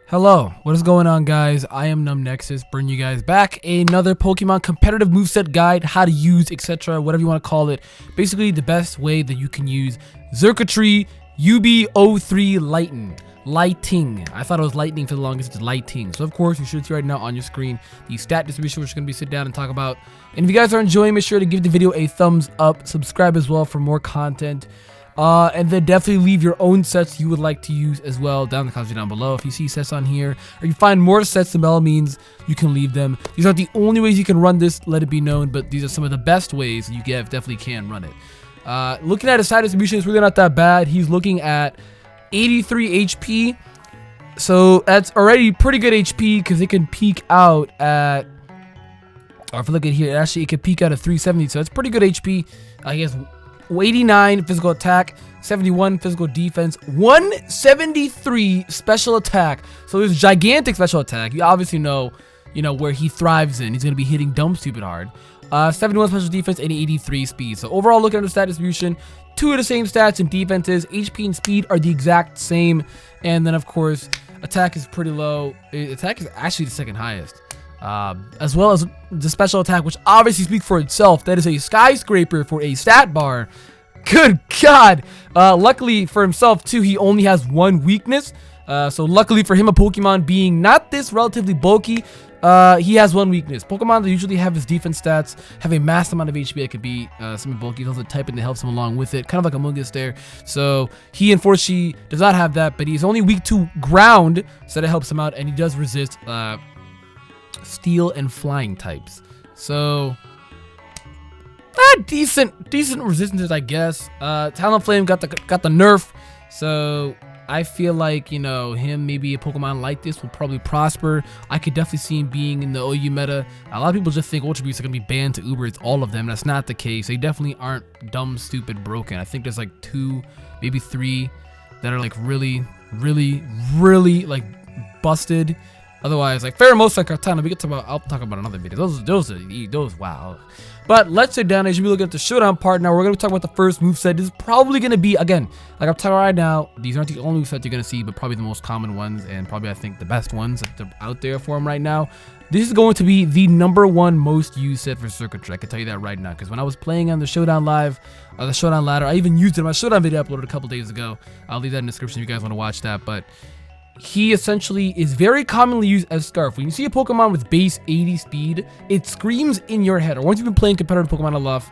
Hello, what is going on, guys? I am NumbNexus, bringing you guys back another Pokemon competitive moveset guide, how to use, etc., whatever you want to call it. Basically, the best way that you can use Xurkitree UB-03 Lighting. I thought it was lightning for the longest. It's lighting. So of course, you should see right now on your screen the stat distribution, which we're going to be sit down and talk about. And if you guys are enjoying, make sure to give the video a thumbs up, subscribe as well for more content. And then definitely leave your own sets you would like to use as well down in the comments down below. If you see sets on here or you find more sets, then by all means you can leave them. These aren't the only ways you can run this, let it be known, but these are some of the best ways you definitely can run it. Looking at his side distribution, it's really not that bad. He's looking at 83 HP, so that's already pretty good HP because it can peak out at, or if you look at here, actually it can peak out at 370, so it's pretty good HP. He has 89 physical attack, 71 physical defense, 173 special attack. So there's gigantic special attack. You obviously know, where he thrives in. He's going to be hitting dumb stupid hard. 71 special defense and 83 speed. So overall, looking at the stat distribution, two of the same stats in defenses. HP and speed are the exact same. And then of course, attack is pretty low. Attack is actually the second highest. As well as the special attack, which obviously speaks for itself. That is a skyscraper for a stat bar. Good God. Luckily for himself too, he only has one weakness. So luckily for him, a Pokemon being not this relatively bulky, he has one weakness. Pokemon that usually have his defense stats have a mass amount of HP that could be something bulky. He also type in that helps him along with it, kind of like a Mungus there. So he unfortunately does not have that, but he's only weak to ground, so that helps him out, and he does resist steel and flying types. So decent resistances, I guess. Talonflame got the nerf, so I feel like him, maybe a Pokemon like this will probably prosper. I could definitely see him being in the OU meta. A lot of people just think Ultra Beasts are gonna be banned to Uber. It's all of them. That's not the case. They definitely aren't dumb, stupid, broken. I think there's like 2, maybe 3 that are like really like busted. Otherwise, like Pheromosa and Kartana, I'll talk about another video. Those wow. But let's sit down. As you be looking at the showdown part now, we're gonna talk about the first moveset. This is probably gonna be, again, like I'm telling you right now, these aren't the only movesets you're gonna see, but probably the most common ones and probably I think the best ones that are out there for him right now. This is going to be the #1 most used set for Xurkitree. I can tell you that right now, because when I was playing on the Showdown Live, the Showdown Ladder, I even used it in my Showdown video I uploaded a couple days ago. I'll leave that in the description if you guys want to watch that. But he essentially is very commonly used as Scarf. When you see a Pokemon with base 80 speed, it screams in your head. Or once you've been playing competitive Pokemon enough,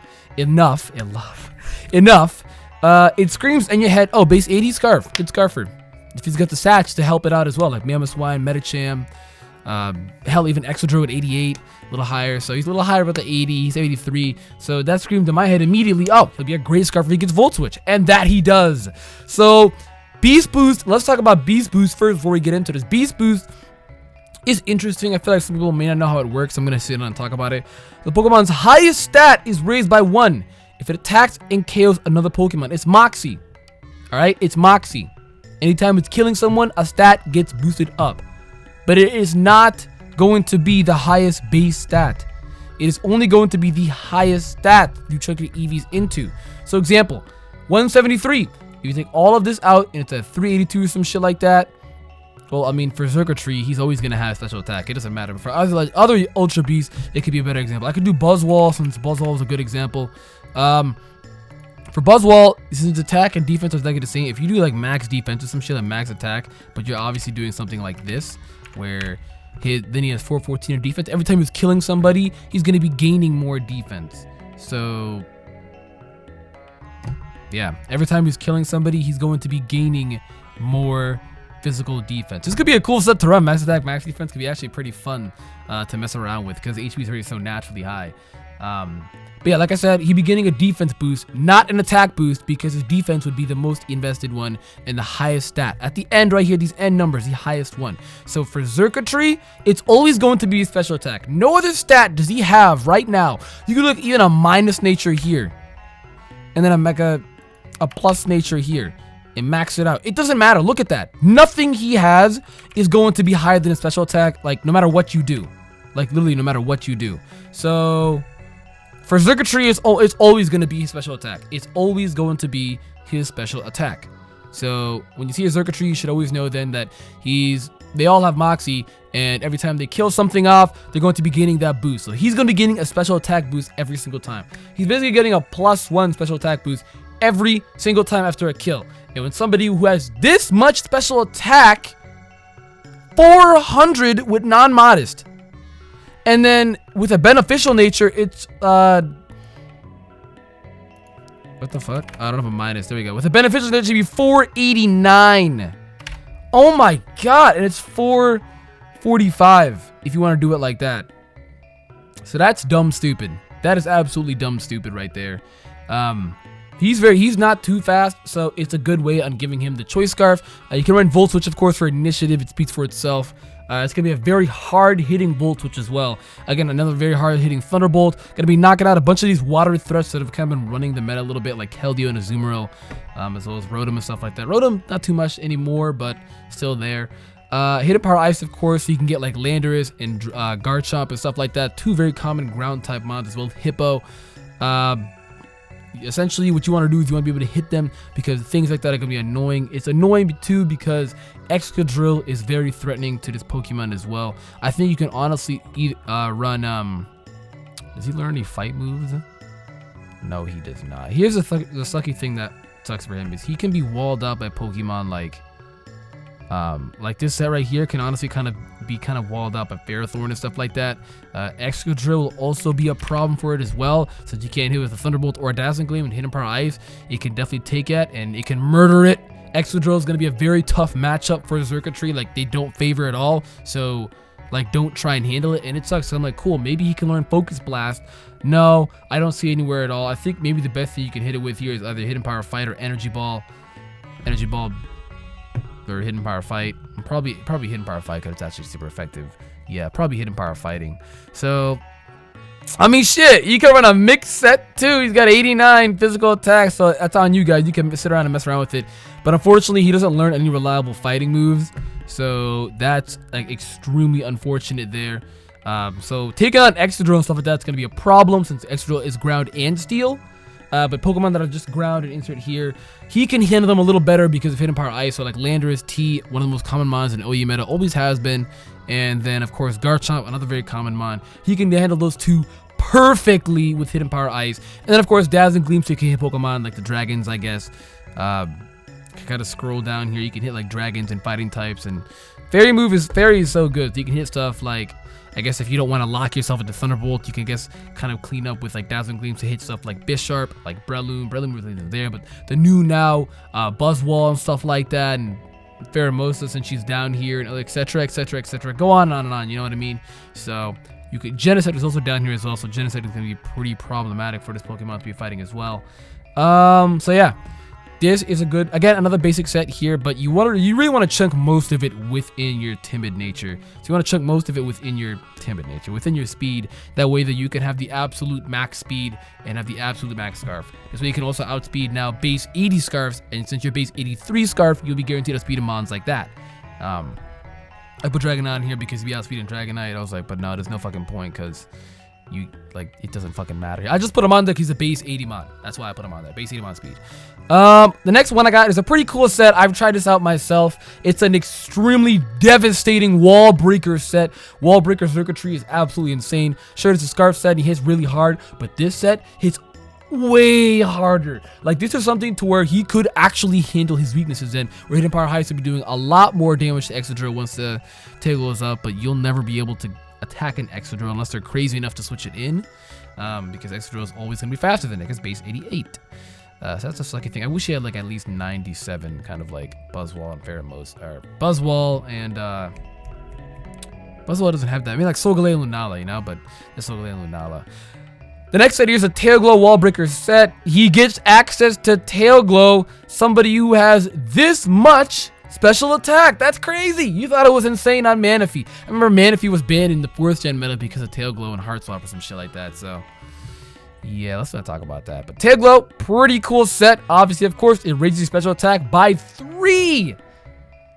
it screams in your head, oh, base 80 Scarf, good Scarfer. If he's got the Sats to help it out as well, like Mamoswine, Medicham, hell, even Exodro at 88, a little higher. So he's a little higher about the 80, he's 83. So that screamed in my head immediately, oh, he'll be a great Scarf if he gets Volt Switch. And that he does. So Beast Boost, let's talk about Beast Boost first before we get into this. Beast Boost is interesting. I feel like some people may not know how it works. I'm going to sit down and talk about it. The Pokemon's highest stat is raised by 1 if it attacks and KOs another Pokemon. It's Moxie. Alright, it's Moxie. Anytime it's killing someone, a stat gets boosted up. But it is not going to be the highest base stat. It is only going to be the highest stat you chuck your EVs into. So example, 173. If you take all of this out and it's a 382 or some shit like that, well, I mean, for Xurkitree, he's always going to have special attack. It doesn't matter. But for other Ultra Beasts, it could be a better example. I could do Buzzwole, since Buzzwole is a good example. For Buzzwole, since attack and defense are like the same, if you do like max defense or some shit like max attack, but you're obviously doing something like this, where then he has 414 of defense, every time he's killing somebody, he's going to be gaining more defense. So yeah, every time he's killing somebody, he's going to be gaining more physical defense. This could be a cool set to run. Max attack, max defense could be actually pretty fun to mess around with because the HP is already so naturally high. But yeah, like I said, he'd be getting a defense boost, not an attack boost, because his defense would be the most invested one and the highest stat. At the end right here, these end numbers, the highest one. So for Xurkitree, it's always going to be a special attack. No other stat does he have right now. You could look even a minus nature here, and then a plus nature here, and max it out. It doesn't matter. Look at that. Nothing he has is going to be higher than a special attack, like no matter what you do. Like literally no matter what you do. So for Xurkitree, it's always going to be his special attack. It's always going to be his special attack. So when you see a Xurkitree, you should always know then that they all have Moxie, and every time they kill something off, they're going to be gaining that boost. So he's going to be getting a special attack boost every single time. He's basically getting a +1 special attack boost every single time after a kill. And when somebody who has this much special attack, 400 with non-modest, and then with a beneficial nature, it's what the fuck? I don't have a minus. There we go. With a beneficial nature, it'd be 489. Oh my god, and it's 445 if you want to do it like that. So that's dumb stupid. That is absolutely dumb stupid right there. He's not too fast, so it's a good way on giving him the choice scarf. You can run Volt Switch, of course, for initiative. It speaks for itself. It's gonna be a very hard hitting Volt Switch as well. Again, another very hard hitting Thunderbolt. Gonna be knocking out a bunch of these water threats that have kind of been running the meta a little bit, like Keldeo and Azumarill, as well as Rotom and stuff like that. Rotom not too much anymore, but still there. Hidden Power Ice, of course, so you can get like Landorus and Garchomp and stuff like that. Two very common ground type mons, as well as Hippo. Essentially, what you want to do is you want to be able to hit them, because things like that are going to be annoying. It's annoying too because Excadrill is very threatening to this Pokemon as well. I think you can honestly run does he learn any fight moves? No, he does not. Here's the sucky thing that sucks for him is he can be walled out by Pokemon like this set right here can honestly kind of be walled out by Ferrothorn and stuff like that. Excadrill will also be a problem for it as well, since you can't hit with a Thunderbolt or a Dazzling Gleam and Hidden Power Ice. It can definitely take it and it can murder it. Excadrill is going to be a very tough matchup for Xurkitree. Like, they don't favor at all, so like don't try and handle it, and it sucks. So I'm like, cool, maybe he can learn Focus Blast. No, I don't see anywhere at all. I think maybe the best thing you can hit it with here is either Hidden Power Fight or Energy Ball or Hidden Power Fight. Probably Hidden Power Fight, because it's actually super effective. Yeah, probably Hidden Power Fighting. So I mean, shit, you can run a mixed set too. He's got 89 physical attacks, so that's on you guys. You can sit around and mess around with it, but unfortunately he doesn't learn any reliable fighting moves, so that's like extremely unfortunate there. So taking on Excadrill and stuff like that's going to be a problem, since Excadrill is ground and steel. But Pokemon that are just ground and insert here, he can handle them a little better because of Hidden Power Ice. So like Landorus, T, one of the most common mons in OU meta, always has been. And then of course Garchomp, another very common mon. He can handle those two perfectly with Hidden Power Ice. And then of course Dazzling Gleam, so you can hit Pokemon like the dragons, I guess. Kind of scroll down here, you can hit like dragons and fighting types. And Fairy is so good. So you can hit stuff like, I guess if you don't want to lock yourself into Thunderbolt, you can kind of clean up with like Dazzling Gleams to hit stuff like Bisharp, like Breloom really isn't there, but the new now Buzzwole and stuff like that, and Pheromosa since she's down here, and etc, etc, etc. Go on and on, you know what I mean? So you could Genesect is also down here as well, so Genesect is going to be pretty problematic for this Pokemon to be fighting as well. So yeah. This is a good, again, another basic set here, but you really want to chunk most of it within your timid nature. So you want to chunk most of it within your timid nature, within your speed. That way that you can have the absolute max speed and have the absolute max scarf. This way you can also outspeed now base 80 scarfs, and since you're base 83 scarf, you'll be guaranteed to speed of mons like that. I put Dragonite in here because we outspeed Dragonite. I was like, but no, there's no fucking point, because it doesn't fucking matter. I just put him on there because he's a base 80 mon. That's why I put him on there. Base 80 mon speed. The next one I got is a pretty cool set. I've tried this out myself. It's an extremely devastating wall breaker set. Wall breaker Xurkitree is absolutely insane. Sure, it's a scarf set and he hits really hard, but this set hits way harder. Like, this is something to where he could actually handle his weaknesses in, where Hidden Power Heist will be doing a lot more damage to Excadrill once the tail goes up, but you'll never be able to attack an Excadrill unless they're crazy enough to switch it in, because Excadrill is always going to be faster than it, because base 88. So that's a sucky thing. I wish he had like at least 97, kind of like Buzzwole and Pheromosa, or Buzzwole and Buzzwole doesn't have that. I mean, like Solgaleo and Lunala, you know, but it's Solgaleo and Lunala. The next set here is a Tail Glow Wall Breaker set. He gets access to Tail Glow, somebody who has this much special attack. That's crazy. You thought it was insane on Manaphy. I remember Manaphy was banned in the 4th gen meta because of Tail Glow and Heart Swap or some shit like that. So yeah, let's not talk about that. But Tail Glow, pretty cool set. Obviously, of course, it raises your special attack by 3.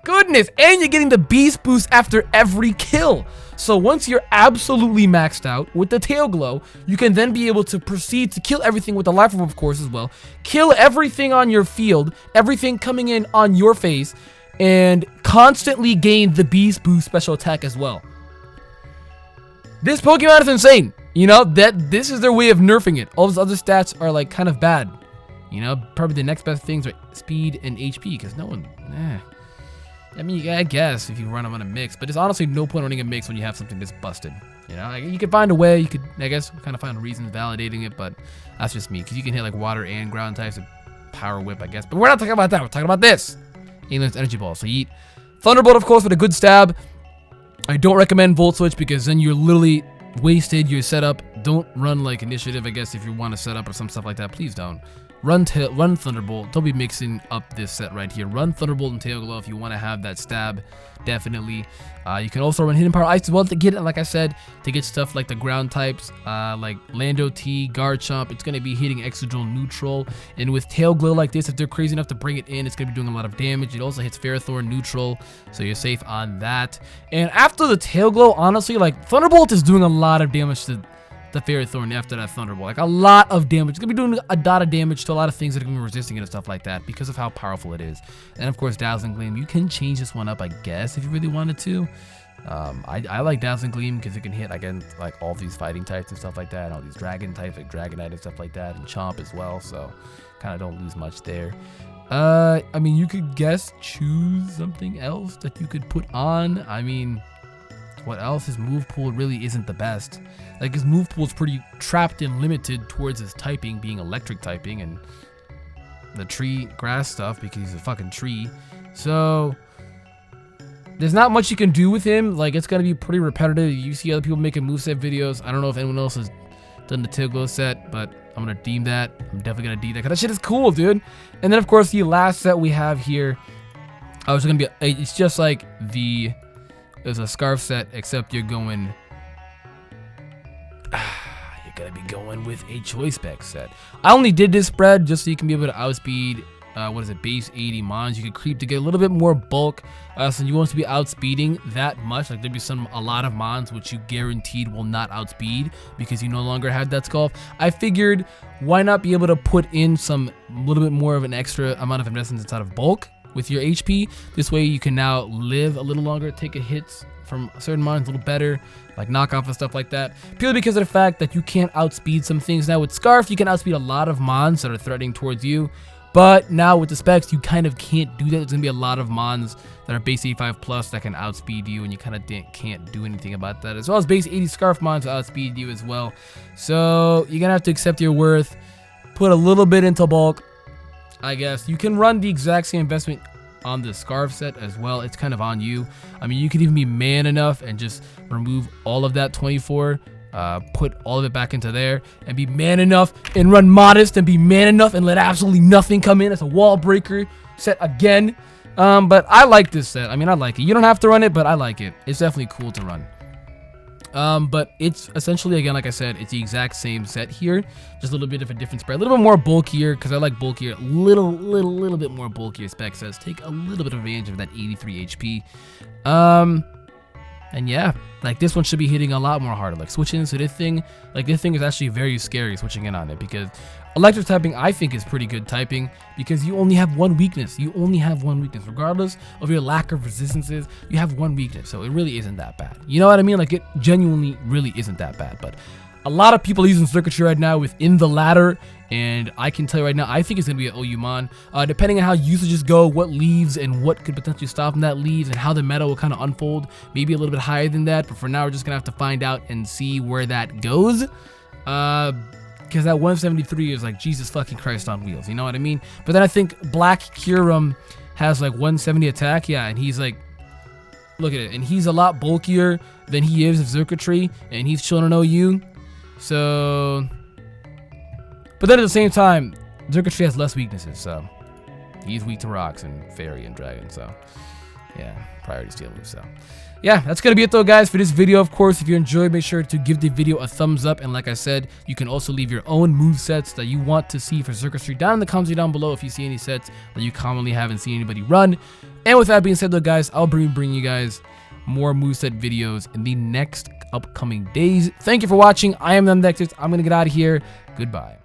Goodness, and you're getting the beast boost after every kill. So once you're absolutely maxed out with the Tail Glow, you can then be able to proceed to kill everything with the Life Orb, of course, as well. Kill everything on your field, everything coming in on your face, and constantly gain the Beast Boost special attack as well. This Pokemon is insane. You know, this is their way of nerfing it. All those other stats are like kind of bad. You know, probably the next best things are speed and HP, because no one, I mean, I guess if you run them on a mix, but there's honestly no point running a mix when you have something this busted. You know, like, you could find a way, you could, I guess, kind of find reasons validating it, but that's just me, because you can hit like water and ground types with Power Whip, I guess. But we're not talking about that, we're talking about this. Alien's Energy Ball. So you eat Thunderbolt, of course, with a good stab. I don't recommend Volt Switch, because then you're literally wasted your setup. Don't run like Initiative, I guess, if you want to set up or some stuff like that. Please don't. Run Thunderbolt. Don't be mixing up this set right here. Run Thunderbolt and Tail Glow if you want to have that stab. Definitely. You can also run Hidden Power Ice as well to get it, like I said, to get stuff like the ground types, like Lando T, Garchomp. It's going to be hitting Excadrill neutral. And with Tail Glow like this, if they're crazy enough to bring it in, it's going to be doing a lot of damage. It also hits Ferrothorn neutral, so you're safe on that. And after the Tail Glow, honestly, like, Thunderbolt is doing a lot of damage to the Ferrothorn after that Thunderbolt. Like, a lot of damage. It's going to be doing a lot of damage to a lot of things that are going to be resisting it and stuff like that because of how powerful it is. And, of course, Dazzling Gleam. You can change this one up, I guess, if you really wanted to. I like Dazzling Gleam because it can hit, again, like, all these fighting types and stuff like that. And all these dragon types, like Dragonite and stuff like that. And Chomp as well, so kind of don't lose much there. I mean, you could choose something else that you could put on. I mean, what else? His move pool really isn't the best. Like, his move pool is pretty trapped and limited towards his typing being electric typing and the tree grass stuff because he's a fucking tree. So there's not much you can do with him. Like, it's gonna be pretty repetitive. You see other people making moveset videos. I don't know if anyone else has done the Tail Glow set, but I'm gonna deem that. I'm definitely gonna deem that because that shit is cool, dude. And then of course the last set we have here, it's just like it's a Scarf set, except you're gonna be going with a Choice Spec set. I only did this spread just so you can be able to outspeed, base 80 mons. You could creep to get a little bit more bulk, so you want to be outspeeding that much. Like, there'd be a lot of mons which you guaranteed will not outspeed because you no longer have that Scarf. I figured, why not be able to put in a little bit more of an extra amount of investments inside of bulk with your HP. This way you can now live a little longer, take a hits from certain mons a little better, like knockoff and stuff like that, purely because of the fact that you can't outspeed some things. Now with Scarf, you can outspeed a lot of mons that are threatening towards you, but now with the specs, you kind of can't do that. There's gonna be a lot of mons that are base 85 plus that can outspeed you, and you kind of can't do anything about that, as well as base 80 Scarf mons outspeed you as well. So you're gonna have to accept your worth, put a little bit into bulk, I guess. You can run the exact same investment on the Scarf set as well. It's kind of on you. I mean, you could even be man enough and just remove all of that 24, put all of it back into there, and be man enough and run Modest and be man enough and let absolutely nothing come in as a wall breaker set again. But I like this set. I mean, I like it. You don't have to run it, but I like it. It's definitely cool to run. But it's essentially, again, like I said, it's the exact same set here, just a little bit of a different spread, a little bit more bulkier, because I like bulkier, little bit more bulkier spec sets. Take a little bit of advantage of that 83 HP. And yeah, like, this one should be hitting a lot more harder. Like, switching into this thing, like, this thing is actually very scary switching in on it, because electric typing, I think, is pretty good typing, because you only have one weakness. You only have one weakness. Regardless of your lack of resistances, you have one weakness, so it really isn't that bad. You know what I mean? Like, it genuinely really isn't that bad. But a lot of people are using Xurkitree right now within the ladder, and I can tell you right now, I think it's going to be an OU Mon. Depending on how usages go, what leaves and what could potentially stop from that leaves, and how the meta will kind of unfold, maybe a little bit higher than that. But for now, we're just going to have to find out and see where that goes. Because that 173 is like Jesus fucking Christ on wheels, you know what I mean? But then I think Black Kyurem has like 170 attack, yeah, and he's like, look at it, and he's a lot bulkier than he is with Xurkitree, and he's chilling on OU. So, but then at the same time, Xurkitree has less weaknesses, so he's weak to rocks and fairy and dragon, so yeah, priority steal moves. So yeah, that's gonna be it though, guys, for this video. Of course, if you enjoyed, make sure to give the video a thumbs up, and like I said, you can also leave your own move sets that you want to see for Xurkitree down in the comments down below if you see any sets that you commonly haven't seen anybody run. And with that being said though, guys, I'll bring you guys more moveset videos in the next upcoming days. Thank you for watching. I am NumbNexus. I'm going to get out of here. Goodbye.